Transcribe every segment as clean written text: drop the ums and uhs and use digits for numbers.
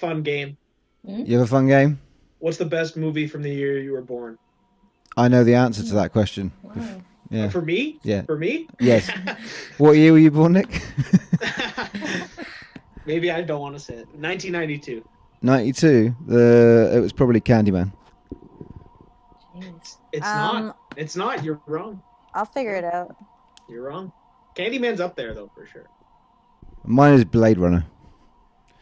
fun game. You have a fun game? What's the best movie from the year you were born? I know the answer to that question. Wow. Yeah. For me? Yeah. For me? Yes. What year were you born, Nick? Maybe I don't want to say it. 1992. 92. It was probably Candyman. Jeez. It's Um, not. It's not. You're wrong. I'll figure it out. You're wrong. Candyman's up there though for sure. Mine is Blade Runner.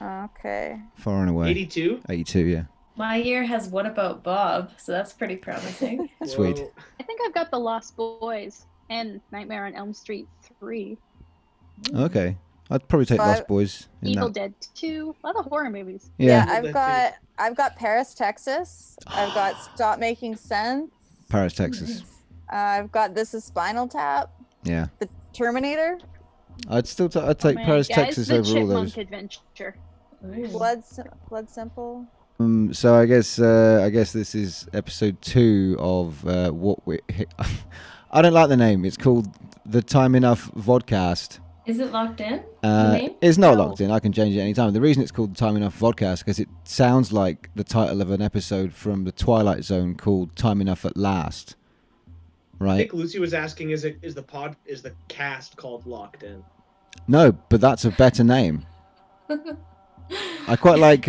Okay. Far and away. 82. 82, yeah. My year has What About Bob, so that's pretty promising. Sweet. Whoa. I think I've got The Lost Boys and Nightmare on Elm Street 3. Okay. I'd probably take So Lost Boys in Evil that. Dead 2. A lot of horror movies. Yeah. Evil I've Dead got Paris, Texas. I've got Stop Making Sense. Paris, Texas. I've got This Is Spinal Tap. Yeah. The Terminator. I'd take Oh man, Paris, guys, Texas The over all Chipmunk those. Adventure. Ooh. Blood Simple. So I guess this is episode 2 of what we. I don't like the name. It's called the Time Enough Vodcast. Is it locked in? The name? It's not No. locked in. I can change it anytime. The reason it's called the Time Enough Vodcast because it sounds like the title of an episode from the Twilight Zone called Time Enough at Last. I Right? think Lucy was asking, is the cast called Locked In? No, but that's a better name. I quite like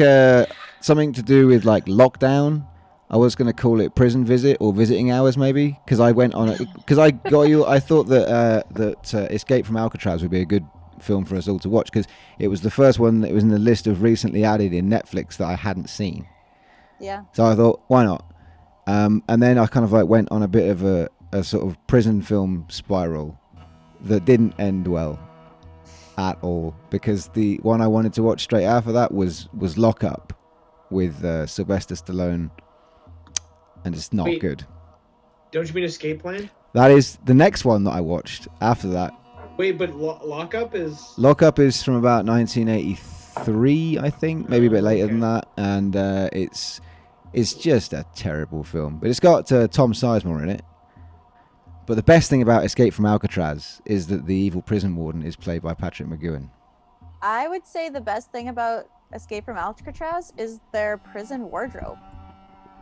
something to do with like lockdown. I was going to call it prison visit or visiting hours maybe because I went on it because I got you. I thought that Escape from Alcatraz would be a good film for us all to watch because it was the first one that was in the list of recently added in Netflix that I hadn't seen. Yeah. So I thought, why not? And then I kind of like went on a bit of a sort of prison film spiral that didn't end well at all because the one I wanted to watch straight after that was Lock Up with Sylvester Stallone, and it's not Wait. good. Don't you mean Escape Plan? That is the next one that I watched after that. Wait, but Lock Up is. Lock Up is from about 1983, I think, maybe a bit later than Okay. that, and it's just a terrible film. But it's got Tom Sizemore in it. But the best thing about Escape from Alcatraz is that the evil prison warden is played by Patrick McGowan. I would say the best thing about Escape from Alcatraz is their prison wardrobe.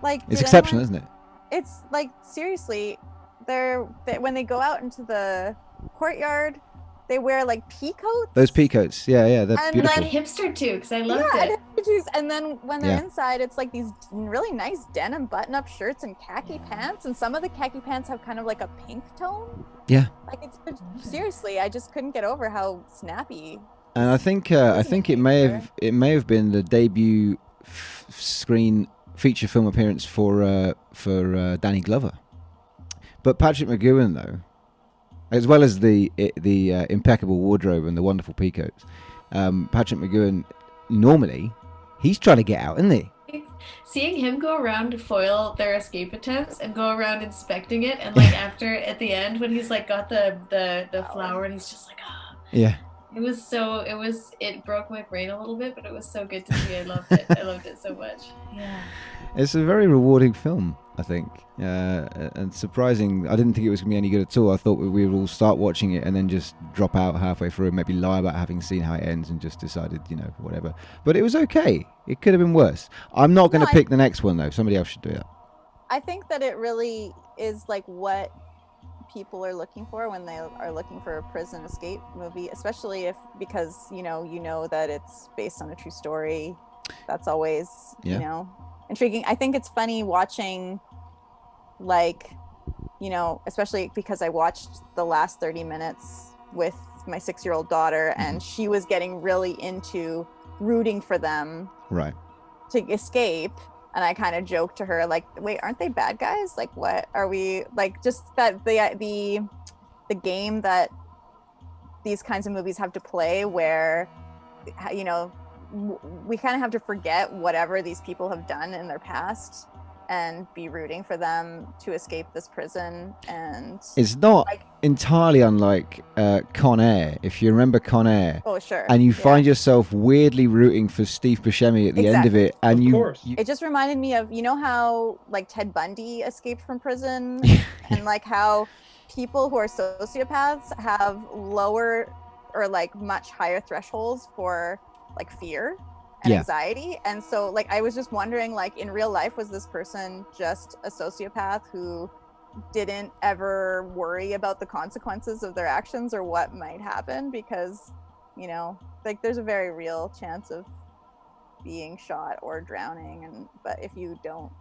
Like It's did exceptional, anyone- isn't it? It's like seriously, when they go out into the courtyard, they wear like pea coats. Those peacoats, yeah, they're And beautiful. Like hipster too, because I loved Yeah, it. and then when they're Yeah. inside, it's like these really nice denim button-up shirts and khaki pants, and some of the khaki pants have kind of like a pink tone. Yeah. Like it's seriously, I just couldn't get over how snappy. And I think it may have been the debut screen feature film appearance for Danny Glover. But Patrick McGowan though, as well as the impeccable wardrobe and the wonderful peacoats, Patrick McGowan normally he's trying to get out, isn't he? Seeing him go around to foil their escape attempts and go around inspecting it, and like after at the end when he's like got the flower and he's just like, ah. Yeah. It broke my brain a little bit, but it was so good to see. I loved it. I loved it so much. Yeah. It's a very rewarding film, I think, and surprising. I didn't think it was going to be any good at all. I thought we would all start watching it and then just drop out halfway through and maybe lie about having seen how it ends and just decided, whatever. But it was okay. It could have been worse. I'm not going to pick the next one, though. Somebody else should do that. I think that it really is like what people are looking for when they are looking for a prison escape movie, especially because you know that it's based on a true story. That's always intriguing. I think it's funny watching, like, especially because I watched the last 30 minutes with my 6-year-old daughter, and she was getting really into rooting for them Right. to escape. And I kind of joked to her, like, wait, aren't they bad guys? Like, what are we, like, just that the game that these kinds of movies have to play where, we kind of have to forget whatever these people have done in their past and be rooting for them to escape this prison. And It's not like, entirely unlike Con Air, if you remember Con Air. oh, sure. And you Yeah. find yourself weirdly rooting for Steve Buscemi at the end of Exactly. it. And Of course. It just reminded me of, how like Ted Bundy escaped from prison and like how people who are sociopaths have lower or like much higher thresholds for like fear. and Yeah. anxiety. And so like I was just wondering, like, in real life, was this person just a sociopath who didn't ever worry about the consequences of their actions or what might happen? Because, you know, like there's a very real chance of being shot or drowning, and but if you don't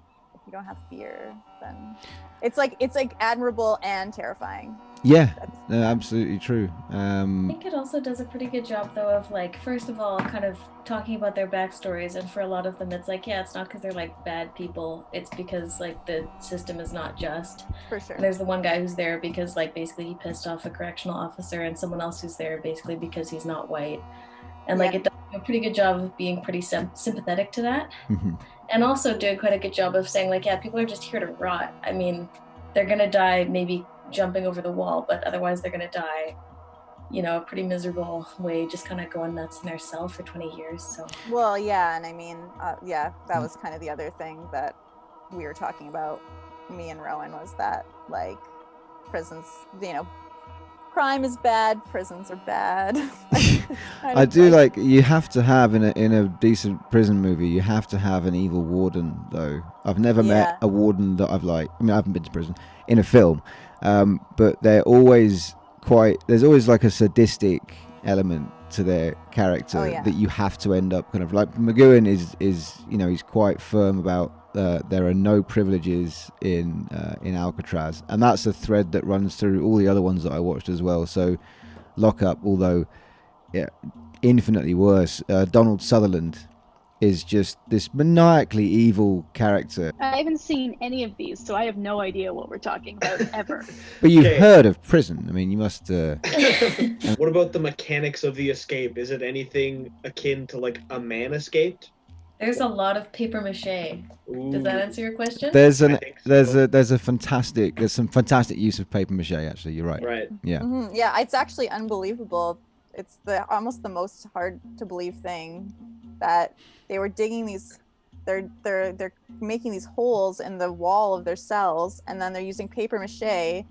have fear, then it's like admirable and terrifying. Yeah, That's, no, absolutely true. I think it also does a pretty good job, though, of like, first of all, kind of talking about their backstories. And for a lot of them, it's like, yeah, it's not because they're like bad people. It's because like the system is not just. for sure. And there's the one guy who's there because like basically he pissed off a correctional officer, and someone else who's there basically because he's not white. And like Yeah. it does a pretty good job of being pretty sympathetic to that. Mhm. And also doing quite a good job of saying like, yeah, people are just here to rot. I mean, they're gonna die maybe jumping over the wall, but otherwise they're gonna die, you know, a pretty miserable way, just kind of going nuts in their cell for 20 years. So Well, yeah, and I mean, yeah, that was kind of the other thing that we were talking about, me and Rowan, was that like prisons, you know, crime is bad, prisons are bad. I do like, you have to have in a decent prison movie, you have to have an evil warden, though. I've never met a warden that I've liked. I mean, I haven't been to prison in a film, but they're always there's always like a sadistic element to their character that you have to end up kind of like. McGowan is you know, he's quite firm about there are no privileges in Alcatraz, and that's a thread that runs through all the other ones that I watched as well. So Lock Up, although infinitely worse, Donald Sutherland is just this maniacally evil character. I haven't seen any of these, so I have no idea what we're talking about ever. But you've heard of prison. I mean, you must. What about the mechanics of the escape? Is it anything akin to like a man escaped? there's a lot of paper mache. Does that answer your question? There's I think some fantastic use of paper mache. Actually, you're right. Right. Yeah. Mm-hmm. Yeah, it's actually unbelievable. It's almost the most hard to believe thing that they were digging these. They're making these holes in the wall of their cells, and then they're using paper mache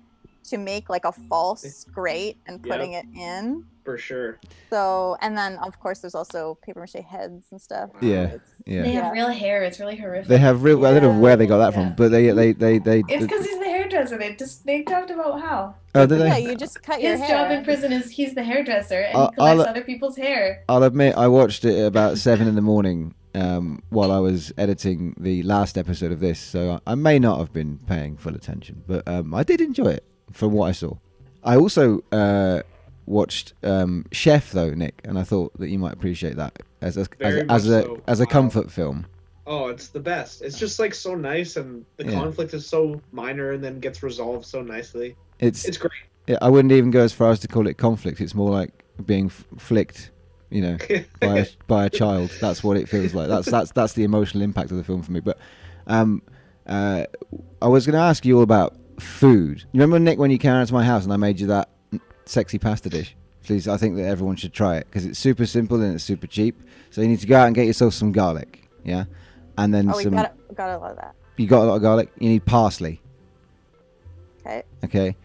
to make like a false grate and putting it in. For sure. So, and then of course there's also paper mache heads and stuff. Yeah. Yeah. They have real hair. It's really horrific. They have real. I don't know where they got that from, but they. It's because he's the hairdresser. They talked about how. Oh, did they? Yeah, you just cut your His hair. job in prison is he's the hairdresser and he collects other people's hair. I'll admit, I watched it at about 7 a.m. While I was editing the last episode of this, so I may not have been paying full attention, but I did enjoy it from what I saw. I also watched Chef, though, Nick, and I thought that you might appreciate that as a comfort film. Oh, it's the best. It's just like so nice, and the conflict is so minor and then gets resolved so nicely. It's great. Yeah, I wouldn't even go as far as to call it conflict. It's more like being flicked, you know, by a child. That's what it feels like. That's the emotional impact of the film for me. But I was going to ask you all about food. You remember, Nick, when you came out to my house and I made you that sexy pasta dish? Please, I think that everyone should try it because it's super simple and it's super cheap. So you need to go out and get yourself some garlic, yeah, and then we got a lot of that. You got a lot of garlic. You need parsley. Okay.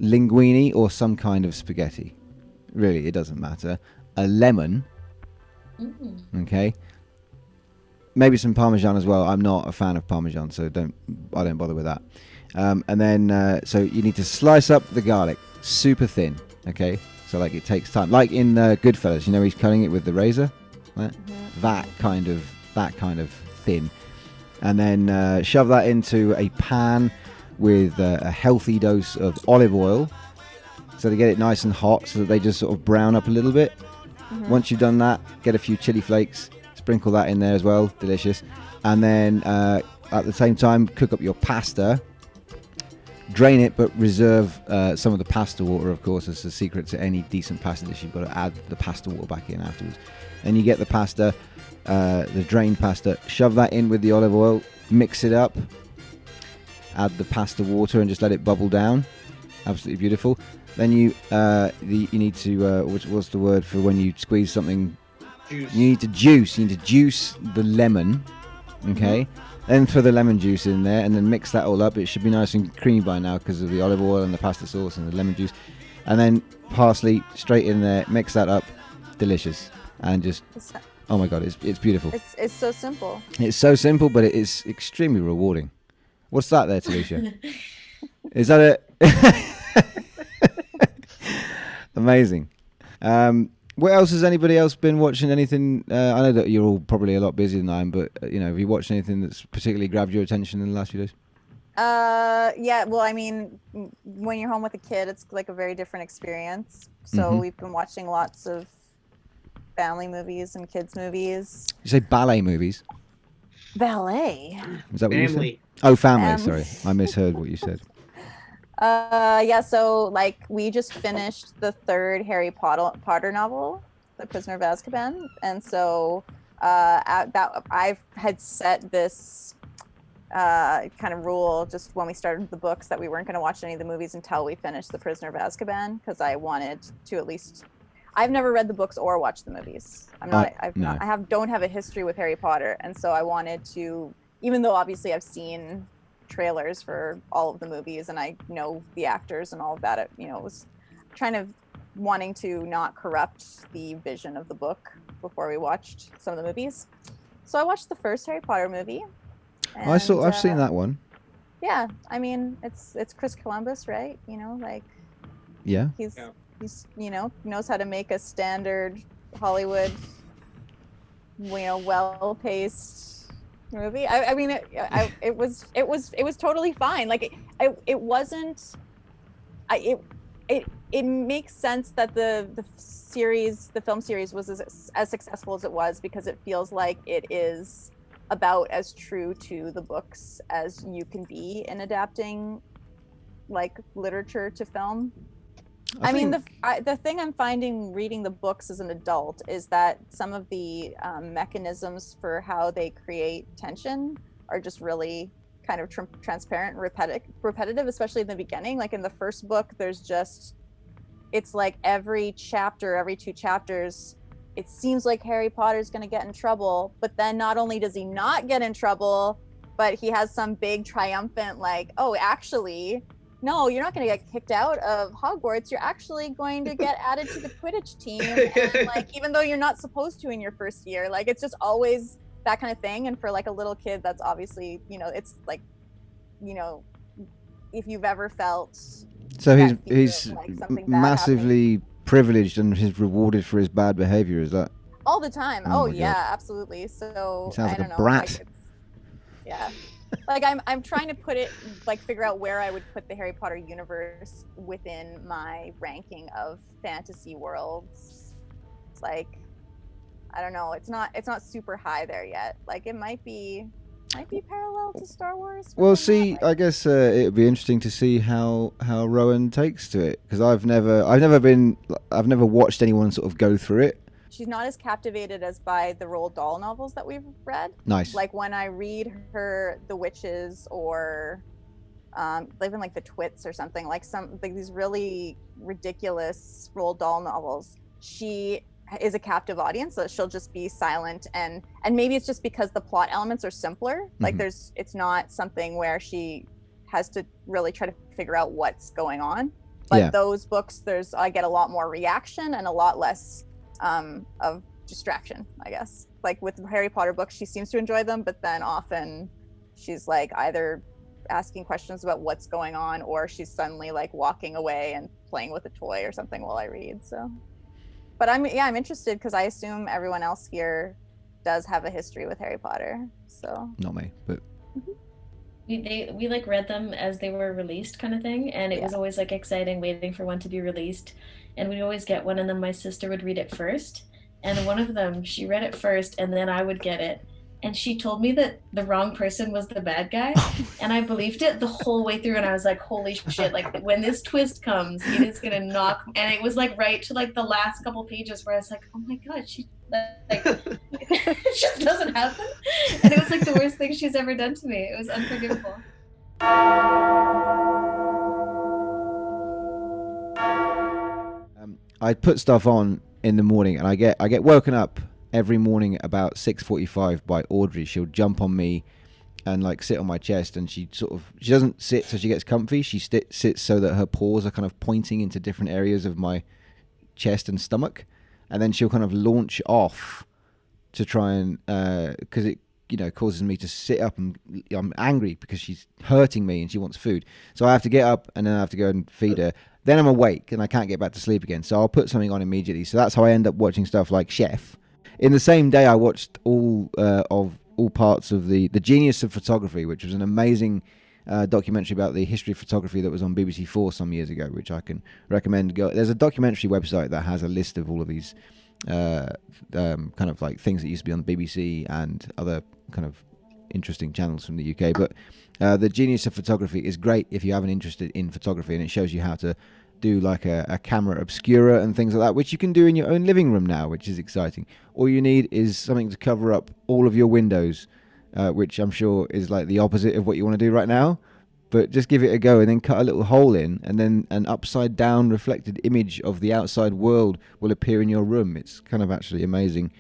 Linguine or some kind of spaghetti. Really, it doesn't matter. A lemon. Okay. Maybe some Parmesan as well. I'm not a fan of Parmesan, so I don't bother with that. And then, so you need to slice up the garlic super thin. Okay. So like it takes time. Like in Goodfellas, you know, he's cutting it with the razor. Right? That kind of thin. And then shove that into a pan with a healthy dose of olive oil. So they get it nice and hot so that they just sort of brown up a little bit. Once you've done that, get a few chili flakes, sprinkle that in there as well. Delicious. And then at the same time, cook up your pasta. Drain it, but reserve some of the pasta water, of course. It's a secret to any decent pasta dish. You've got to add the pasta water back in afterwards. And you get the pasta, the drained pasta, shove that in with the olive oil, mix it up, add the pasta water and just let it bubble down. Absolutely beautiful. Then you need to, what's the word for when you squeeze something? Juice. You need to juice the lemon, okay? Then throw the lemon juice in there and then mix that all up. It should be nice and creamy by now because of the olive oil and the pasta sauce and the lemon juice. And then parsley straight in there, mix that up. Delicious. And just Oh my god, it's beautiful. It's so simple. It's so simple, but it is extremely rewarding. What's that there, Talisha? Is that it? Amazing. What else has anybody else been watching? Anything? I know that you're all probably a lot busier than I am, but have you watched anything that's particularly grabbed your attention in the last few days? Yeah. Well, I mean, when you're home with a kid, it's like a very different experience. So we've been watching lots of family movies and kids movies. You say ballet movies? Ballet. Is that what you Family. said? Oh, family. Sorry, I misheard what you said. Yeah. So like we just finished the third Harry Potter novel, The Prisoner of Azkaban, and so I had set this kind of rule just when we started the books that we weren't going to watch any of the movies until we finished The Prisoner of Azkaban, because I wanted to at least. I've never read the books or watched the movies. Don't have a history with Harry Potter, and so I wanted to, even though obviously I've seen trailers for all of the movies and I know the actors and all of that, it was kind of wanting to not corrupt the vision of the book before we watched some of the movies. So I watched the first Harry Potter movie. And, I've seen that one. Yeah, I mean it's Chris Columbus, right? Yeah. He's knows how to make a standard Hollywood, well-paced movie. I mean, it was totally fine. Like it wasn't. It makes sense that the film series was as successful as it was, because it feels like it is about as true to the books as you can be in adapting like literature to film. I mean, the thing I'm finding reading the books as an adult is that some of the mechanisms for how they create tension are just really kind of transparent and repetitive, especially in the beginning. Like in the first book, it's like every chapter, every 2 chapters, it seems like Harry Potter's going to get in trouble, but then not only does he not get in trouble, but he has some big triumphant like, oh, actually, no, you're not going to get kicked out of Hogwarts. You're actually going to get added to the Quidditch team. And, like, even though you're not supposed to in your first year, like, it's just always that kind of thing. And for like a little kid, that's obviously, it's like, if you've ever felt. So he's like massively privileged and is rewarded for his bad behavior. Is that? All the time. Oh yeah, absolutely. So he sounds like a brat. Like yeah. Like I'm trying to figure out where I would put the Harry Potter universe within my ranking of fantasy worlds. It's like, I don't know. It's not super high there yet. Like it might be parallel to Star Wars. Well, see, I guess it'd be interesting to see how Rowan takes to it, because I've never watched anyone sort of go through it. She's not as captivated as by the Roald Dahl novels that we've read. Nice. Like when I read her The Witches or even like The Twits or something, like these really ridiculous Roald Dahl novels, she is a captive audience, so she'll just be silent, and maybe it's just because the plot elements are simpler. Like it's not something where she has to really try to figure out what's going on. But those books, I get a lot more reaction and a lot less of distraction, I guess. Like with Harry Potter books, she seems to enjoy them, but then often she's like either asking questions about what's going on, or she's suddenly like walking away and playing with a toy or something while I read. So, but I'm interested, because I assume everyone else here does have a history with Harry Potter. So not me, but we like read them as they were released, kind of thing, and it was always like exciting waiting for one to be released. And we'd always get one, and then my sister would read it first. And one of them, she read it first, and then I would get it. And she told me that the wrong person was the bad guy. And I believed it the whole way through. And I was like, holy shit, like when this twist comes, it is going to knock. And it was like right to like the last couple pages where I was like, oh my God, she like, it just doesn't happen. And it was like the worst thing she's ever done to me. It was unforgivable. I put stuff on in the morning, and I get woken up every morning about 6:45 by Audrey. She'll jump on me and like sit on my chest, and she doesn't sit so she gets comfy. She sits so that her paws are kind of pointing into different areas of my chest and stomach, and then she'll kind of launch off to try and because it causes me to sit up, and I'm angry because she's hurting me and she wants food. So I have to get up and then I have to go and feed her. Then I'm awake and I can't get back to sleep again. So I'll put something on immediately. So that's how I end up watching stuff like Chef. In the same day, I watched all parts of the Genius of Photography, which was an amazing documentary about the history of photography that was on BBC Four some years ago, which I can recommend. There's a documentary website that has a list of all of these kind of like things that used to be on the BBC and other kind of interesting channels from the UK. But the Genius of Photography is great if you haven't interested in photography, and it shows you how to do like a camera obscura and things like that, which you can do in your own living room now, which is exciting. All you need is something to cover up all of your windows, which I'm sure is like the opposite of what you want to do right now. But just give it a go and then cut a little hole in, and then an upside down reflected image of the outside world will appear in your room. It's kind of actually amazing.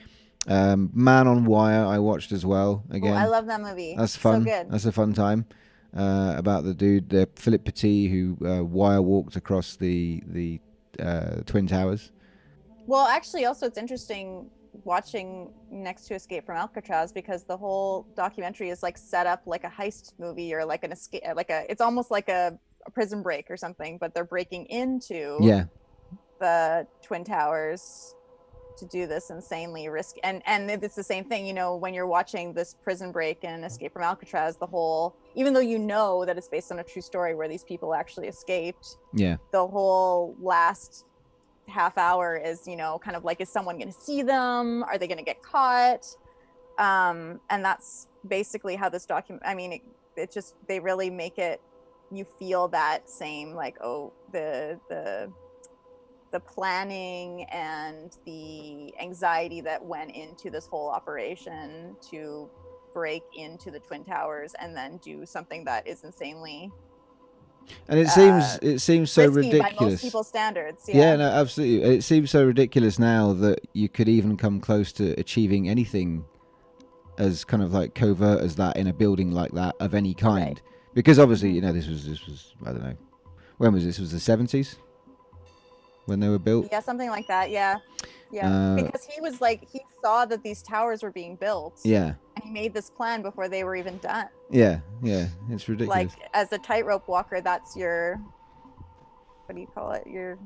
Man on Wire I watched as well. Again, I love that movie. That's fun. So good. That's a fun time. About the dude, Philip Petit, who wire walked across the Twin Towers. Well, actually, also it's interesting watching Next to Escape from Alcatraz, because the whole documentary is like set up like a heist movie, or like an escape, it's almost like a prison break or something, but they're breaking into the Twin Towers to do this insanely risky, and it's the same thing, when you're watching this prison break and Escape from Alcatraz, the whole, even though you know that it's based on a true story where these people actually escaped, the whole last half hour is kind of like, is someone going to see them, are they going to get caught, and that's basically how this document, I mean, it just, they really make it, you feel that same, like, oh, the planning and the anxiety that went into this whole operation to break into the Twin Towers and then do something that is insanely, and it seems so ridiculous by most people's standards. Yeah, no, absolutely. It seems so ridiculous now that you could even come close to achieving anything as kind of like covert as that in a building like that of any kind. Right. Because obviously, this was I don't know, when was this? Was the 70s? When they were built? Yeah, something like that. Yeah. Because he saw that these towers were being built. Yeah. And he made this plan before they were even done. Yeah. It's ridiculous. Like, as a tightrope walker, that's your, what do you call it? Your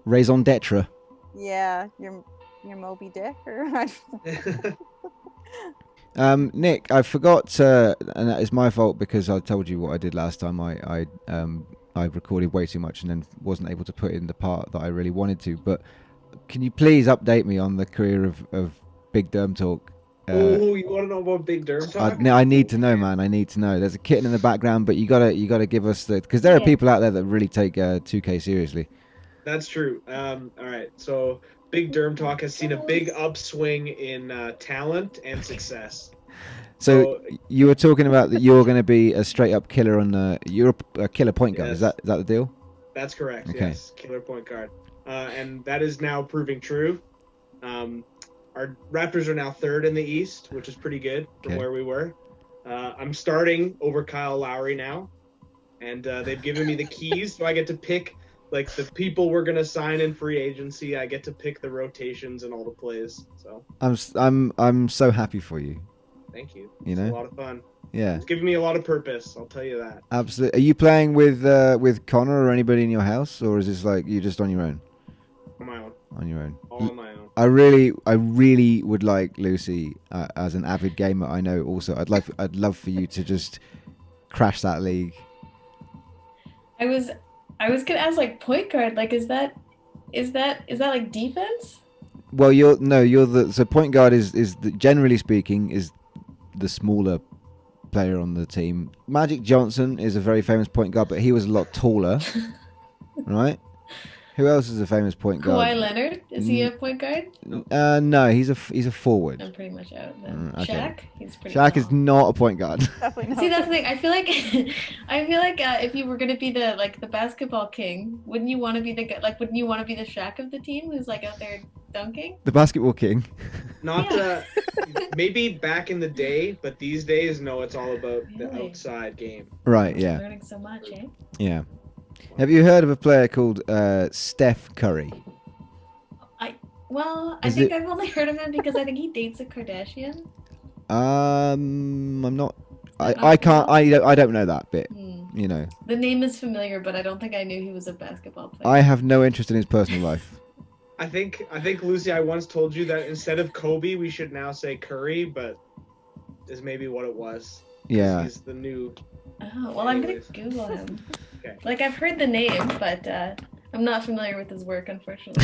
raison d'etre. Yeah, your Moby Dick, or Nick, I forgot, and that is my fault because I told you what I did last time. I recorded way too much and then wasn't able to put in the part that I really wanted to. But can you please update me on the career of Big Derm Talk? You want to know about Big Derm Talk? I need to know, man. I need to know. There's a kitten in the background, but you gotta give us because there are people out there that really take 2K seriously. That's true. All right. So Big Derm Talk has seen a big upswing in talent and success. So you were talking about that you're going to be a straight up killer you're a killer point guard. Yes. Is that the deal? That's correct. Okay. Yes, killer point guard. And that is now proving true. Our Raptors are now third in the East, which is pretty good from where we were. I'm starting over Kyle Lowry now, and they've given me the keys, so I get to pick like the people we're gonna sign in free agency. I get to pick the rotations and all the plays. So I'm so happy for you. Thank you. It's a lot of fun. Yeah. It's giving me a lot of purpose, I'll tell you that. Absolutely. Are you playing with Connor or anybody in your house, or is this like you just on your own? On my own. On your own. All on my own. I really would like Lucy as an avid gamer. I know also I'd love for you to just crash that league. I was gonna ask, like, point guard, like, is that like defense? Well, so point guard is generally speaking is the smaller player on the team. Magic Johnson is a very famous point guard, but he was a lot taller, right? Who else is a famous point guard? Kawhi Leonard, is he a point guard? No, he's a forward. I'm pretty much out then. Okay. Shaq, he's pretty. Shaq is not a point guard. Definitely not. See, that's the thing. I feel like if you were gonna be the basketball king, wouldn't you want to be the Shaq of the team who's like out there dunking? The basketball king. Not maybe back in the day, but these days, no, it's all about the outside game. Right. Yeah. Learning so much, eh? Yeah. Have you heard of a player called Steph Curry? Well, I think I've only heard of him because I think he dates a Kardashian. I'm not. I can't. I don't know that bit. You know. The name is familiar, but I don't think I knew he was a basketball player. I have no interest in his personal life. I think Lucy, I once told you that instead of Kobe, we should now say Curry, but is maybe what it was. Yeah. He's the new. Oh well, I'm gonna Google him. Okay. Like I've heard the name, but I'm not familiar with his work, unfortunately.